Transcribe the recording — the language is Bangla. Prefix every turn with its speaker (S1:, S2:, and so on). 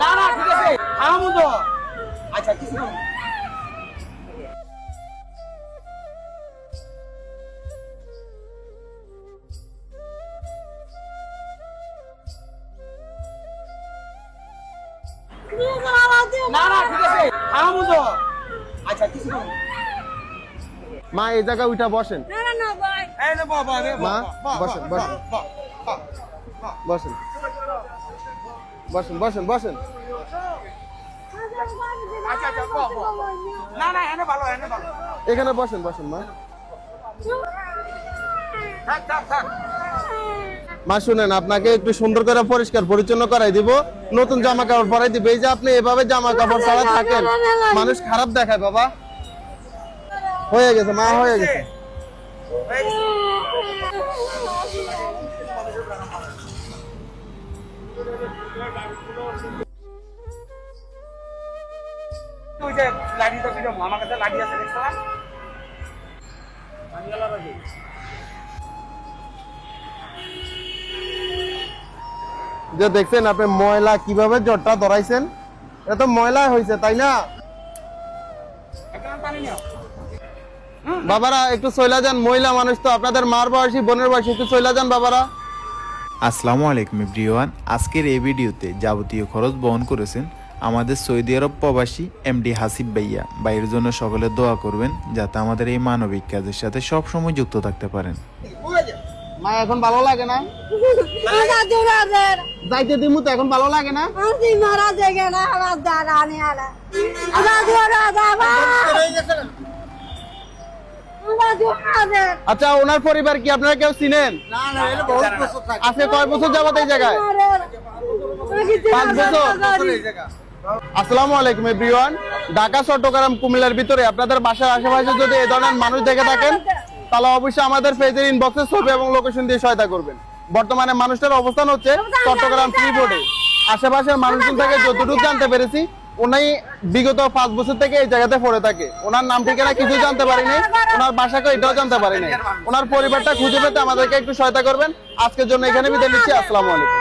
S1: না না ঠিক আছে থামো তো। আচ্ছা কিছু না। না না ঠিক আছে থামো তো। আচ্ছা কিছু না।
S2: মা এই জায়গায় উঠা বসেন।
S1: এই নে বাবা রে
S2: মা
S1: বাবা
S2: বসেন বসেন বসেন বসেন বসেন বসেন।
S1: আচ্ছা আচ্ছা বাবা না না এনে ভালো এনে ভালো।
S2: এখানে বসেন বসেন মা।
S1: থাক থাক থাক।
S2: মা শুনেন, আপনাকে একটু সুন্দর করে পরিষ্কার পরিচ্ছন্ন করাই দিব, নতুন জামা কাপড় পরাই দিব। এই যে আপনি এভাবে জামা কাপড় ছাড়া থাকেন, মানুষ খারাপ দেখায় বাবা। হয়ে গেছে মা, হয়ে গেছে।
S1: ওই যে লাঠিটা পিটা আমার কাছে লাঠি আছে দেখছ না?
S2: যে দেখছেন আপনি ময়লা কিভাবে জটটা ধরাইছেন, এটা তো ময়লা হয়েছে তাই না?
S1: একটা পানি নাও।
S2: বাবারা একটু চইলা যান, মহিলা মানুষ তো, আপনাদের মার বয়সী বোনের বয়সী, একটু চইলা যান বাবারা।
S3: আসসালামু আলাইকুম এভরিওয়ান। আজকের এই ভিডিওতে যাবতীয় খরচ বহন করেছেন আমাদের সৌদি আরব প্রবাসী এমডি হাসিব ভাইয়া। ভাইয়ের জন্য সকলে দোয়া করবেন যাতে আমাদের এই মানবিক কাজের সাথে সব সময় যুক্ত থাকতে পারেন।
S2: মা এখন ভালো লাগে না? যাইতে দিমু তো এখন ভালো লাগে না? আচ্ছা, ওনার পরিবার কি আপনারা কেউ চিনেন?
S1: না না এটা বহুত বছর থাকে।
S2: আজকে কয় বছর যাবত এই জায়গায়? 5 বছর।
S1: এই জায়গা।
S2: আসসালামু আলাইকুম এভরিওয়ান। ঢাকা, চট্টগ্রাম, কুমিল্লার ভিতরে আপনাদের বাসার আশেপাশে যদি এই ধরনের মানুষ দেখে থাকেন তাহলে অবশ্যই আমাদের পেজের ইনবক্সে ছবি এবং লোকেশন দিয়ে সহায়তা করবেন। বর্তমানে মানুষটার অবস্থান হচ্ছে চট্টগ্রাম ফ্রি বোর্ডে। আশেপাশের মানুষজন থেকে যতটুকু জানতে পেরেছি, উনি বিগত 5 বছর থেকে এই জায়গাতে পড়ে থাকে। ওনার নাম ঠিকানা কিছু জানতে পারিনি, ওনার বাসাকে এটাও জানতে পারিনি। ওনার পরিবারটা খুঁজে পেতে আমাদেরকে একটু সহায়তা করবেন। আজকের জন্য এখানে বিদায় নিচ্ছি। আসসালামু আলাইকুম।